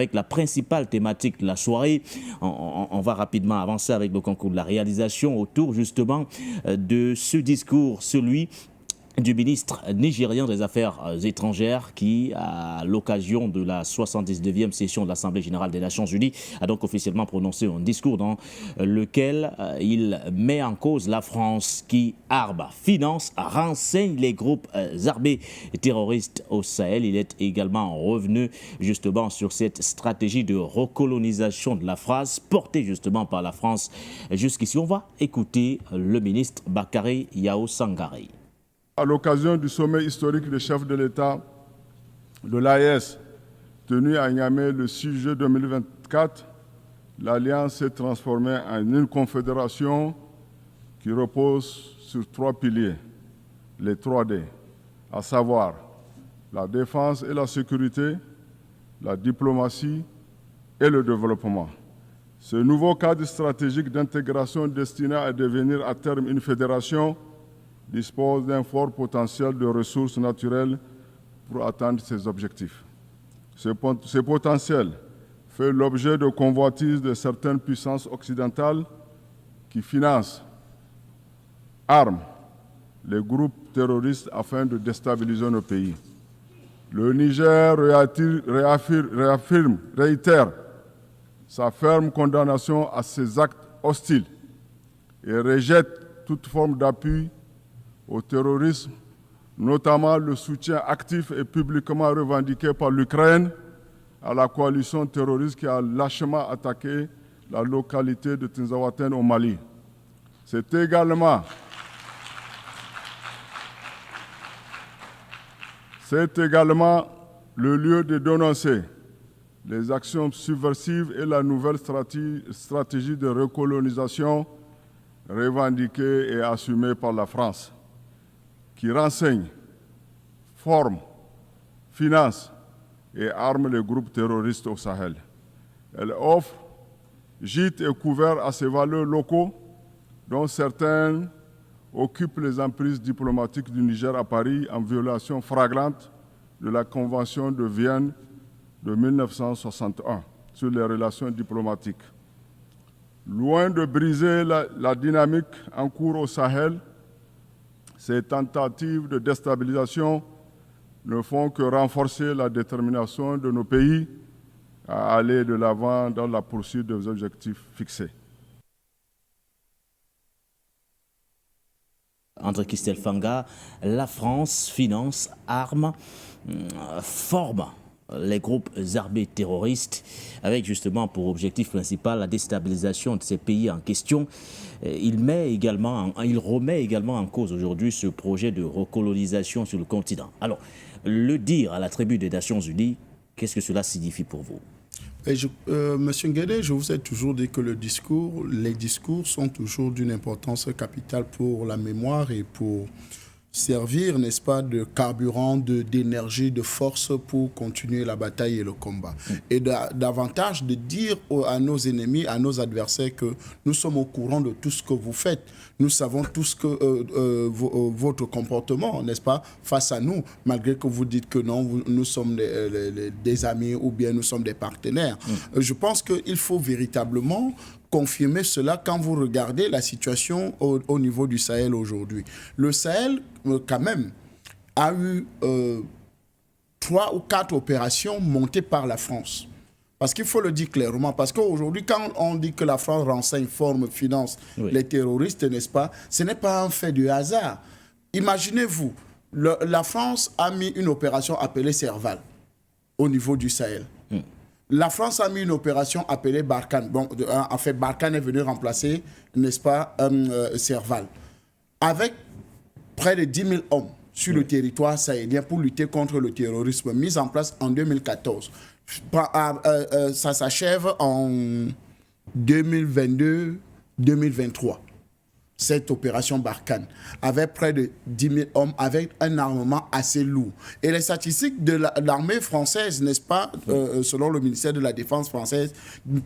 avec la principale thématique de la soirée. On va rapidement avancer avec le concours de la réalisation autour justement de ce discours, celui du ministre nigérien des Affaires étrangères qui, à l'occasion de la 79e session de l'Assemblée générale des Nations unies, a donc officiellement prononcé un discours dans lequel il met en cause la France qui arme, finance, renseigne les groupes armés terroristes au Sahel. Il est également revenu justement sur cette stratégie de recolonisation de la France portée justement par la France jusqu'ici. On va écouter le ministre Bakary Yao Sangaré. À l'occasion du sommet historique des chefs de l'État de l'AES, tenu à Niamey le 6 juillet 2024, l'Alliance s'est transformée en une confédération qui repose sur 3 piliers, les 3D, à savoir la défense et la sécurité, la diplomatie et le développement. Ce nouveau cadre stratégique d'intégration destiné à devenir à terme une fédération dispose d'un fort potentiel de ressources naturelles pour atteindre ses objectifs. Ce potentiel fait l'objet de convoitises de certaines puissances occidentales qui financent, arment les groupes terroristes afin de déstabiliser nos pays. Le Niger réitère sa ferme condamnation à ces actes hostiles et rejette toute forme d'appui au terrorisme, notamment le soutien actif et publiquement revendiqué par l'Ukraine à la coalition terroriste qui a lâchement attaqué la localité de Tinzaouaten au Mali. C'est également le lieu de dénoncer les actions subversives et la nouvelle stratégie de recolonisation revendiquée et assumée par la France, qui renseigne, forme, finance et arme les groupes terroristes au Sahel. Elle offre gîtes et couverts à ses valeurs locaux, dont certaines occupent les emprises diplomatiques du Niger à Paris en violation flagrante de la Convention de Vienne de 1961 sur les relations diplomatiques. Loin de briser la dynamique en cours au Sahel, ces tentatives de déstabilisation ne font que renforcer la détermination de nos pays à aller de l'avant dans la poursuite des objectifs fixés. André Christelle Fanga, la France finance, arme, forme les groupes armés terroristes avec justement pour objectif principal la déstabilisation de ces pays en question. Il remet également en cause aujourd'hui ce projet de recolonisation sur le continent. Alors, le dire à la tribune des Nations Unies, qu'est-ce que cela signifie pour vous? Monsieur Nguédé, je vous ai toujours dit que les discours sont toujours d'une importance capitale pour la mémoire et pour servir, n'est-ce pas, de carburant, d'énergie, de force pour continuer la bataille et le combat. Et davantage de dire à nos ennemis, à nos adversaires que nous sommes au courant de tout ce que vous faites. Nous savons tout ce que votre comportement, n'est-ce pas, face à nous, malgré que vous dites que non, nous sommes des amis ou bien nous sommes des partenaires. Je pense qu'il faut véritablement confirmer cela quand vous regardez la situation au niveau du Sahel aujourd'hui. Le Sahel, quand même, a eu 3 ou 4 opérations montées par la France. Parce qu'il faut le dire clairement, parce qu'aujourd'hui, quand on dit que la France renseigne, forme, finance les terroristes, n'est-ce pas, ce n'est pas un fait de hasard. Imaginez-vous, la France a mis une opération appelée Serval au niveau du Sahel. La France a mis une opération appelée Barkhane. Bon, en fait, Barkhane est venu remplacer, n'est-ce pas, Serval. Avec près de 10 000 hommes sur le territoire sahélien pour lutter contre le terrorisme, mis en place en 2014. Ça s'achève en 2022-2023. cette opération Barkhane, avait près de 10 000 hommes, avec un armement assez lourd. Et les statistiques de l'armée française, n'est-ce pas, selon le ministère de la Défense française,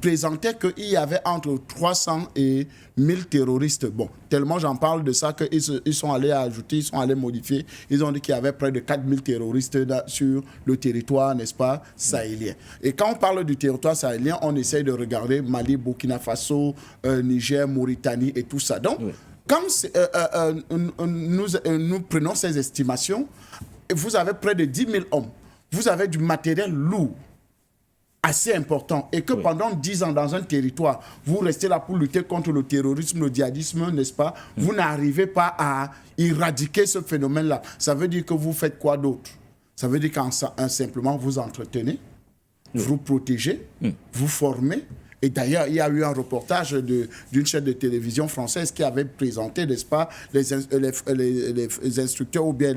présentaient qu'il y avait entre 300 et 1000 terroristes. Bon, tellement j'en parle de ça qu'ils sont allés ajouter, ils sont allés modifier. Ils ont dit qu'il y avait près de 4000 terroristes sur le territoire, n'est-ce pas, sahélien. Et quand on parle du territoire sahélien, on essaye de regarder Mali, Burkina Faso, Niger, Mauritanie et tout ça. Donc, quand nous prenons ces estimations, vous avez près de 10 000 hommes, vous avez du matériel lourd, assez important, et que pendant 10 ans dans un territoire, vous restez là pour lutter contre le terrorisme, le djihadisme, n'est-ce pas? Vous n'arrivez pas à éradiquer ce phénomène-là. Ça veut dire que vous faites quoi d'autre? Ça veut dire qu'en simplement vous entretenez, vous protégez, vous formez. Et d'ailleurs, il y a eu un reportage d'une chaîne de télévision française qui avait présenté, n'est-ce pas, les instructeurs ou bien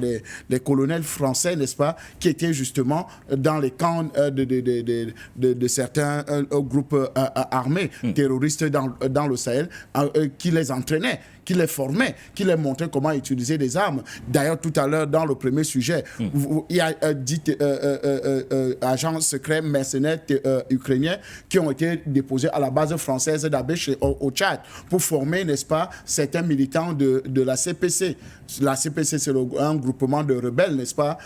les colonels français, n'est-ce pas, qui étaient justement dans les camps de certains groupes armés terroristes dans le Sahel, qui les entraînaient, qui les formait, qui les montrait comment utiliser des armes. D'ailleurs, tout à l'heure, dans le premier sujet, il y a 10 agents secrets mercenaires ukrainiens qui ont été déposés à la base française d'Abé au Tchad pour former, n'est-ce pas, certains militants de la CPC. La CPC, c'est un groupement de rebelles, n'est-ce pas,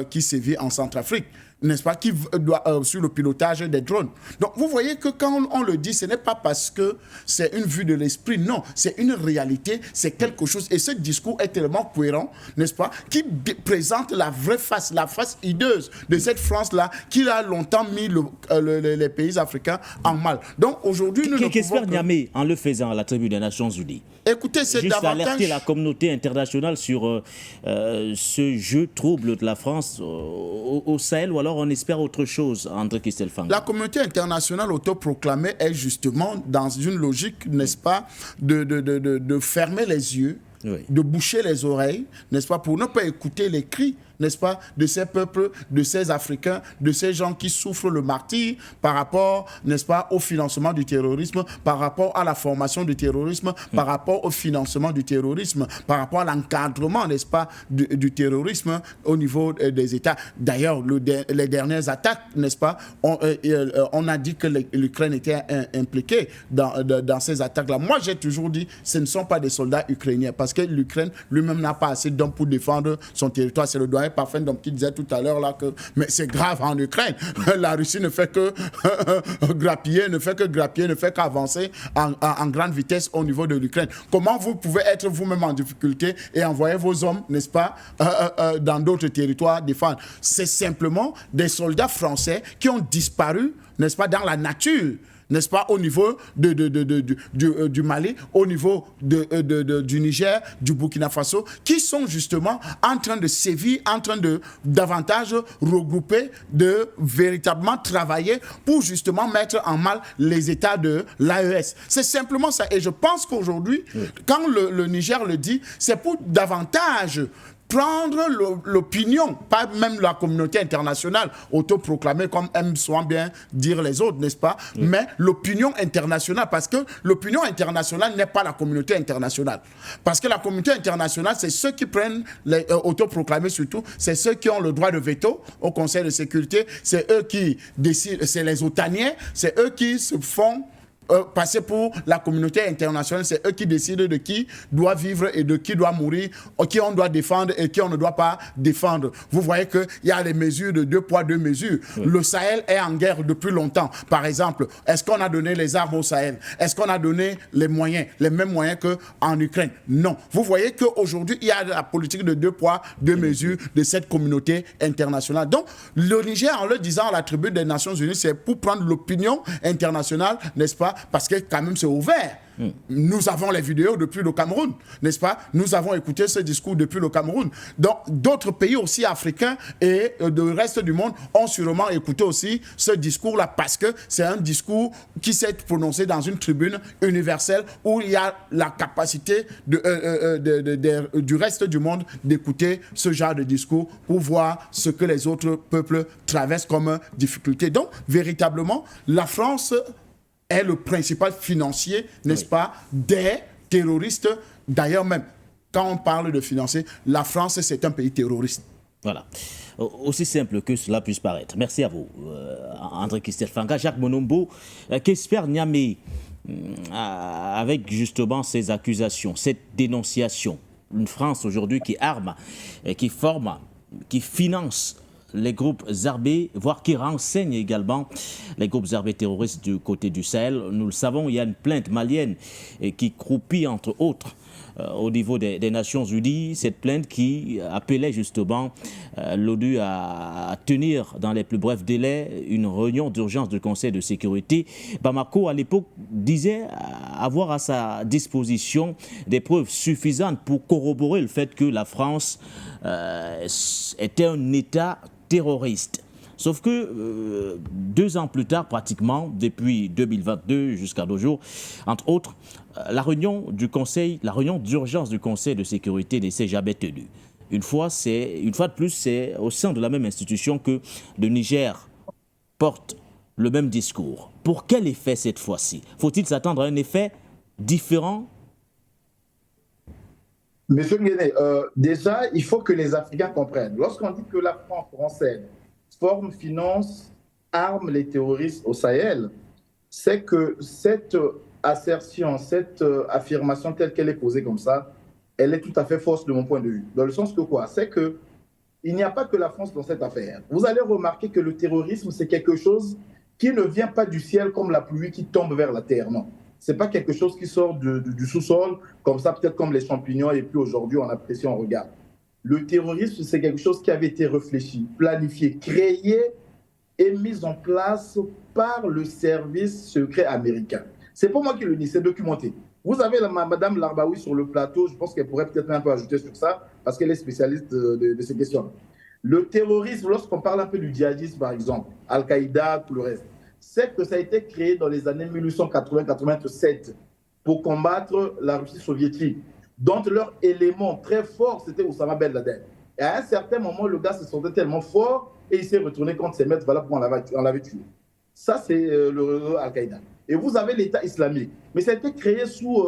qui sévit en Centrafrique, n'est-ce pas, qui doit sur le pilotage des drones. Donc, vous voyez que quand on le dit, ce n'est pas parce que c'est une vue de l'esprit, non, c'est une réalité, c'est quelque chose. Et ce discours est tellement cohérent, n'est-ce pas, qui présente la vraie face, la face hideuse de cette France-là, qui a longtemps mis les pays africains en mal. Donc, aujourd'hui, nous ne pouvons qu'espère Niamey en le faisant à la tribune des Nations Unies? Écoutez, c'est juste davantage... alerter la communauté internationale sur ce jeu trouble de la France au Sahel, ou alors on espère autre chose, André Kistelfang? La communauté internationale autoproclamée est justement dans une logique, n'est-ce pas, de fermer les yeux, de boucher les oreilles, n'est-ce pas, pour ne pas écouter les cris, n'est-ce pas, de ces peuples, de ces Africains, de ces gens qui souffrent le martyre par rapport, n'est-ce pas, au financement du terrorisme, par rapport à la formation du terrorisme, par rapport au financement du terrorisme, par rapport à l'encadrement, n'est-ce pas, du terrorisme au niveau des États. D'ailleurs, les dernières attaques, n'est-ce pas, on a dit que l'Ukraine était impliquée dans ces attaques-là. Moi, j'ai toujours dit, ce ne sont pas des soldats ukrainiens, parce que l'Ukraine lui-même n'a pas assez d'hommes pour défendre son territoire. C'est le doyen Parfait qui disait tout à l'heure là que mais c'est grave en Ukraine. La Russie ne fait que grappiller, ne fait qu'avancer en grande vitesse au niveau de l'Ukraine. Comment vous pouvez être vous-même en difficulté et envoyer vos hommes, n'est-ce pas, dans d'autres territoires défendre? C'est simplement des soldats français qui ont disparu, n'est-ce pas, dans la nature, n'est-ce pas, au niveau du Mali, au niveau du Niger, du Burkina Faso, qui sont justement en train de sévir, en train de davantage regrouper, de véritablement travailler pour justement mettre en mal les États de l'AES. C'est simplement ça. Et je pense qu'aujourd'hui, quand le Niger le dit, c'est pour davantage prendre l'opinion, pas même la communauté internationale autoproclamée comme aiment souvent bien dire les autres, n'est-ce pas, mais l'opinion internationale, parce que l'opinion internationale n'est pas la communauté internationale. Parce que la communauté internationale, c'est ceux qui prennent les autoproclamés surtout, c'est ceux qui ont le droit de veto au Conseil de sécurité, c'est eux qui décident, c'est les otaniens, c'est eux qui se font passer pour la communauté internationale, c'est eux qui décident de qui doit vivre et de qui doit mourir, qui on doit défendre et qui on ne doit pas défendre. Vous voyez qu'il y a les mesures de 2 poids 2 mesures. Le Sahel est en guerre depuis longtemps. Par exemple, est-ce qu'on a donné les armes au Sahel? Est-ce qu'on a donné les moyens, les mêmes moyens qu'en Ukraine? Non. Vous voyez qu'aujourd'hui, il y a la politique de 2 poids 2 mesures de cette communauté internationale. Donc, le Niger, en le disant à la tribune des Nations Unies, c'est pour prendre l'opinion internationale, n'est-ce pas? Parce que quand même c'est ouvert. Nous avons les vidéos depuis le Cameroun, n'est-ce pas? Nous avons écouté ce discours depuis le Cameroun. Donc d'autres pays aussi africains et le reste du monde ont sûrement écouté aussi ce discours-là, parce que c'est un discours qui s'est prononcé dans une tribune universelle où il y a la capacité du reste du monde d'écouter ce genre de discours pour voir ce que les autres peuples traversent comme difficulté. Donc véritablement, la France est le principal financier, n'est-ce pas, des terroristes D'ailleurs même, quand on parle de financer, la France, c'est un pays terroriste. Voilà. Aussi simple que cela puisse paraître. Merci à vous, André Christelle Fanga. Jacques Monombo, qu'espère Niamey avec justement ces accusations, cette dénonciation? Une France aujourd'hui qui arme, qui forme, qui finance les groupes armés, voire qui renseigne également les groupes armés terroristes du côté du Sahel. Nous le savons, il y a une plainte malienne qui croupit entre autres au niveau des Nations Unies, cette plainte qui appelait justement l'ONU à tenir dans les plus brefs délais une réunion d'urgence du Conseil de sécurité. Bamako, à l'époque, disait avoir à sa disposition des preuves suffisantes pour corroborer le fait que la France était un État terroriste. Sauf que 2 ans plus tard, pratiquement, depuis 2022 jusqu'à nos jours, entre autres, la réunion d'urgence du Conseil de sécurité ne s'est jamais tenue. Une fois de plus, c'est au sein de la même institution que le Niger porte le même discours. Pour quel effet cette fois-ci? Faut-il s'attendre à un effet différent? Monsieur Nguéné, déjà, il faut que les Africains comprennent. Lorsqu'on dit que la France renseigne, forme, finance, arme les terroristes au Sahel, c'est que cette assertion, cette affirmation telle qu'elle est posée comme ça, elle est tout à fait fausse de mon point de vue. Dans le sens que quoi? C'est qu'il n'y a pas que la France dans cette affaire. Vous allez remarquer que le terrorisme, c'est quelque chose qui ne vient pas du ciel comme la pluie qui tombe vers la terre, non. Ce n'est pas quelque chose qui sort du sous-sol, comme ça, peut-être comme les champignons, et puis aujourd'hui, on apprécie, on regarde. Le terrorisme, c'est quelque chose qui avait été réfléchi, planifié, créé et mis en place par le service secret américain. C'est pas moi qui le dis, c'est documenté. Vous avez Madame Larbaoui sur le plateau, je pense qu'elle pourrait peut-être un peu ajouter sur ça, parce qu'elle est spécialiste de ces questions. Le terrorisme, lorsqu'on parle un peu du djihadisme, par exemple, Al-Qaïda, tout le reste, c'est que ça a été créé dans les années 1880-87 pour combattre la Russie soviétique, dont leur élément très fort, c'était Oussama Ben Laden. Et à un certain moment, le gars se sentait tellement fort et il s'est retourné contre ses maîtres, voilà pourquoi on l'avait tué. Ça, c'est le réseau Al-Qaïda. Et vous avez l'État islamique. Mais ça a été créé sous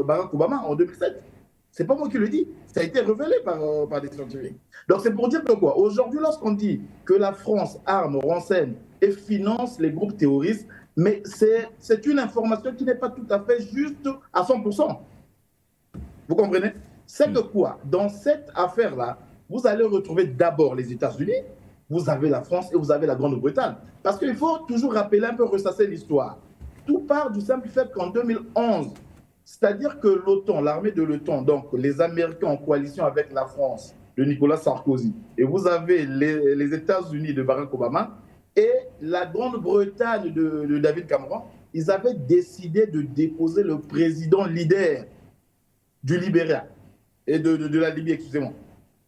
Barack Obama en 2007. C'est pas moi qui le dis. Ça a été révélé par des scientifiques. Donc c'est pour dire que quoi? Aujourd'hui, lorsqu'on dit que la France arme, renseigne et finance les groupes terroristes, mais c'est une information qui n'est pas tout à fait juste à 100%. Vous comprenez? C'est que quoi? Dans cette affaire-là, vous allez retrouver d'abord les États-Unis, vous avez la France et vous avez la Grande-Bretagne. Parce qu'il faut toujours rappeler un peu, ressasser l'histoire. Tout part du simple fait qu'en 2011, c'est-à-dire que l'OTAN, l'armée de l'OTAN, donc les Américains en coalition avec la France de Nicolas Sarkozy, et vous avez les États-Unis de Barack Obama et la Grande-Bretagne de David Cameron, ils avaient décidé de déposer le président leader du Libéria et de la Libye, excusez-moi,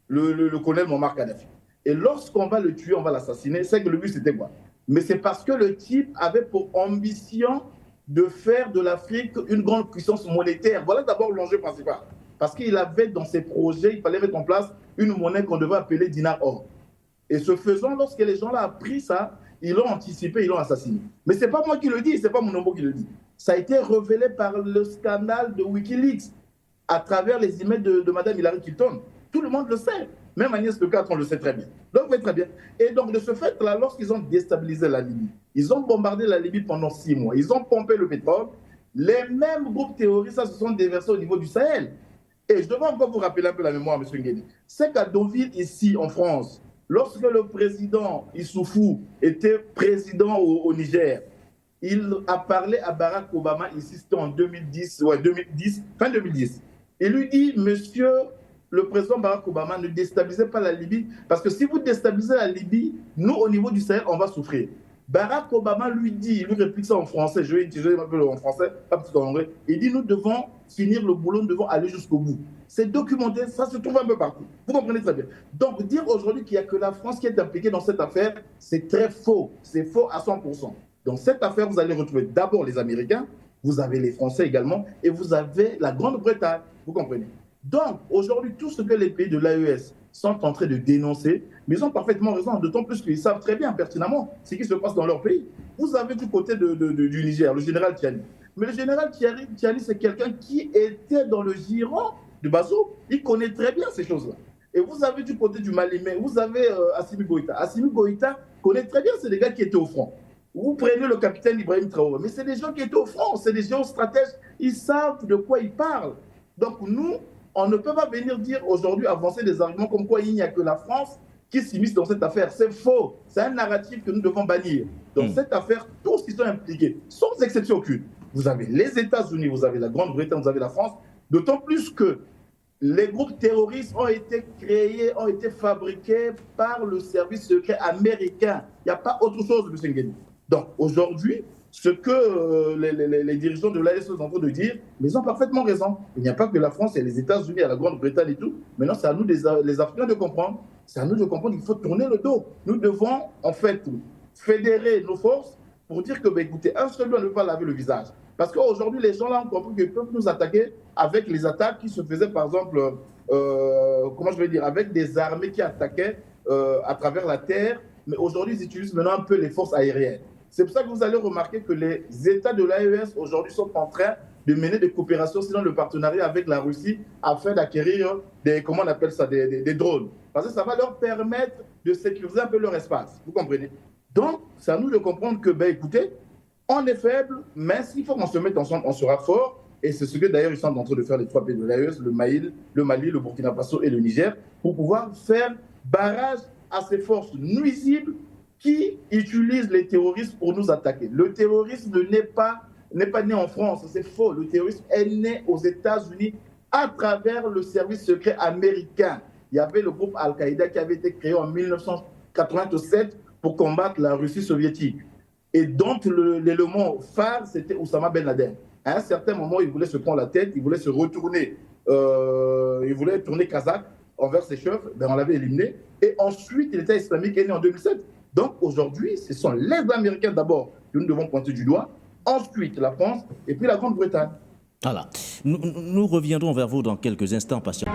le colonel Muammar Kadhafi. Et lorsqu'on va le tuer, on va l'assassiner, c'est que le but c'était quoi? Mais c'est parce que le type avait pour ambition de faire de l'Afrique une grande puissance monétaire. Voilà d'abord l'enjeu principal. Parce qu'il avait dans ses projets, il fallait mettre en place une monnaie qu'on devait appeler dinar or. Et ce faisant, lorsque les gens l'ont appris ça, ils l'ont anticipé, ils l'ont assassiné. Mais ce n'est pas moi qui le dis, ce n'est pas Monombo qui le dit. Ça a été révélé par le scandale de Wikileaks à travers les emails de Mme Hillary Clinton. Tout le monde le sait. Même Agnès Le Cadre, on le sait très bien. Donc, très bien. Et donc, de ce fait-là, lorsqu'ils ont déstabilisé la Libye, ils ont bombardé la Libye pendant 6 mois, ils ont pompé le pétrole, les mêmes groupes terroristes se sont déversés au niveau du Sahel. Et je devrais encore vous rappeler un peu la mémoire, M. Nguéni. C'est qu'à Deauville, ici, en France, lorsque le président Issoufou était président au Niger, il a parlé à Barack Obama, ici, c'était en 2010, fin 2010. Il lui dit, monsieur le président Barack Obama, ne déstabilisez pas la Libye, parce que si vous déstabilisez la Libye, nous, au niveau du Sahel, on va souffrir. Barack Obama lui dit, il lui réplique ça en français, je vais utiliser un peu en français, pas tout en anglais, il dit, nous devons finir le boulot, nous devons aller jusqu'au bout. C'est documenté, ça se trouve un peu partout. Vous comprenez très bien. Donc, dire aujourd'hui qu'il n'y a que la France qui est impliquée dans cette affaire, c'est très faux. C'est faux à 100%. Dans cette affaire, vous allez retrouver d'abord les Américains, vous avez les Français également, et vous avez la Grande-Bretagne. Vous comprenez? Donc, aujourd'hui, tout ce que les pays de l'AES sont en train de dénoncer, mais ils ont parfaitement raison, d'autant plus qu'ils savent très bien, pertinemment, ce qui se passe dans leur pays. Vous avez du côté du Niger, le général Tiani. Mais le général Tiani, c'est quelqu'un qui était dans le giron de Bazoum. Il connaît très bien ces choses-là. Et vous avez du côté du Mali, mais vous avez Assimi Goïta. Assimi Goïta connaît très bien, c'est des gars qui étaient au front. Vous prenez le capitaine Ibrahim Traoré, mais c'est des gens qui étaient au front, c'est des géostratèges, ils savent de quoi ils parlent. Donc nous, on ne peut pas venir dire aujourd'hui, avancer des arguments comme quoi il n'y a que la France qui s'immisce dans cette affaire. C'est faux, c'est un narratif que nous devons bannir. Dans cette affaire, tous qui sont impliqués, sans exception aucune. Vous avez les États-Unis, vous avez la Grande-Bretagne, vous avez la France, d'autant plus que les groupes terroristes ont été créés, ont été fabriqués par le service secret américain. Il n'y a pas autre chose, M. Nguyen. Donc aujourd'hui, ce que les dirigeants de l'AES sont en train de dire, ils ont parfaitement raison. Il n'y a pas que la France et les États-Unis, et la Grande-Bretagne et tout. Maintenant, c'est à nous, les Africains, de comprendre. C'est à nous de comprendre qu'il faut tourner le dos. Nous devons, en fait, fédérer nos forces pour dire que, écoutez, un seul doigt ne peut pas laver le visage. Parce qu'aujourd'hui, les gens là ont compris qu'ils peuvent nous attaquer avec les attaques qui se faisaient, par exemple, comment je vais dire, avec des armées qui attaquaient à travers la terre. Mais aujourd'hui, ils utilisent maintenant un peu les forces aériennes. C'est pour ça que vous allez remarquer que les États de l'AES aujourd'hui sont en train de mener des coopérations, sinon le partenariat avec la Russie, afin d'acquérir des, comment on appelle ça, des drones. Parce que ça va leur permettre de sécuriser un peu leur espace. Vous comprenez? Donc, c'est à nous de comprendre que, écoutez, on est faible, mais s'il faut qu'on se mette ensemble, on sera fort. Et c'est ce que d'ailleurs ils sont en train de faire les trois pays de l'AES, le Mali, le Burkina Faso et le Niger, pour pouvoir faire barrage à ces forces nuisibles qui utilisent les terroristes pour nous attaquer. Le terrorisme n'est pas né en France, c'est faux. Le terrorisme est né aux États-Unis à travers le service secret américain. Il y avait le groupe Al-Qaïda qui avait été créé en 1987 pour combattre la Russie soviétique. Et donc l'élément phare, c'était Oussama Ben Laden. À un certain moment, il voulait se prendre la tête, il voulait se retourner, il voulait tourner kazakh envers ses chefs, on l'avait éliminé. Et ensuite, l'État islamique est né en 2007. Donc aujourd'hui, ce sont les Américains d'abord que nous devons pointer du doigt, ensuite la France et puis la Grande-Bretagne. Voilà. Nous reviendrons vers vous dans quelques instants, patients.